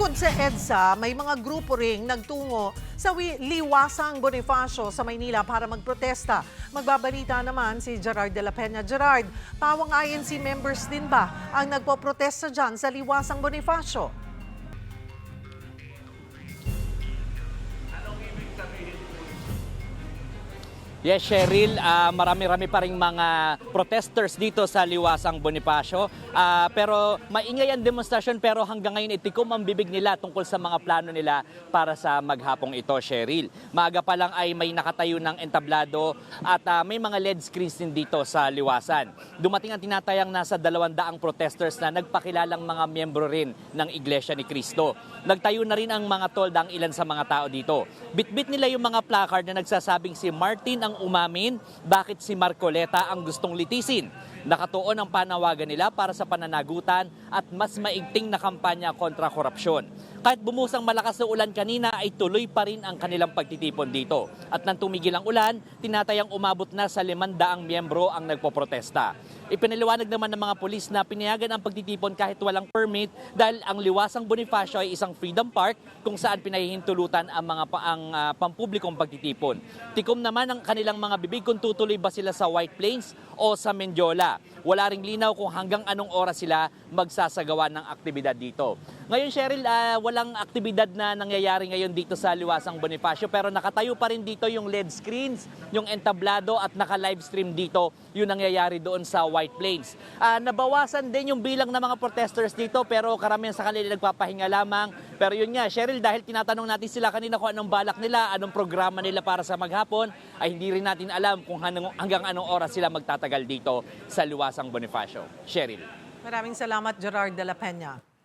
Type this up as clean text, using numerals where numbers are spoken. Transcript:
Bukod sa EDSA, may mga grupo ring nagtungo sa Liwasang Bonifacio sa Maynila para magprotesta. Magbabalita naman si Gerard de la Peña. Gerard, pawang INC members din ba ang nagpoprotesta dyan sa Liwasang Bonifacio? Yes, Cheryl, marami-rami pa rin mga protesters dito sa Liwasang Bonifacio. Pero maingay ang demonstrasyon pero hanggang ngayon itikom ang bibig nila tungkol sa mga plano nila para sa maghapong ito, Cheryl. Maaga pa lang ay may nakatayo ng entablado at may mga LED screens din dito sa Liwasan. Dumating ang tinatayang nasa 200 protesters na nagpakilalang mga miyembro rin ng Iglesia ni Cristo. Nagtayo na rin ang mga tolda ang ilan sa mga tao dito. Bitbit nila yung mga placard na nagsasabing si Martin ang umamin, bakit si Marcoleta ang gustong litisin. Nakatuon ang panawagan nila para sa pananagutan at mas maigting na kampanya kontra korupsyon. Kahit bumusang malakas na ulan kanina ay tuloy pa rin ang kanilang pagtitipon dito. At nang tumigil ang ulan, tinatayang umabot na sa 500 miyembro ang nagpoprotesta. Ipinaliwanag naman ng mga pulis na pinayagan ang pagtitipon kahit walang permit dahil ang Liwasang Bonifacio ay isang freedom park kung saan pinahihintulutan ang mga pampublikong pagtitipon. Tikom naman ang kanilang mga bibig kung tutuloy ba sila sa White Plains o sa Mendiola. Wala ring linaw kung hanggang anong oras sila magsasagawa ng aktibidad dito. Ngayon, Cheryl, walang aktibidad na nangyayari ngayon dito sa Liwasang Bonifacio pero nakatayo pa rin dito yung LED screens, yung entablado at naka-livestream dito yung nangyayari doon sa White Plains. Nabawasan din yung bilang ng mga protesters dito pero karamihan sa kanila nagpapahinga lamang. Pero yun nga, Cheryl, dahil tinatanong natin sila kanina kung anong balak nila, anong programa nila para sa maghapon, ay hindi rin natin alam kung hanggang anong oras sila magtatagal dito sa Liwasang Bonifacio. Cheryl. Maraming salamat, Gerard de la Peña.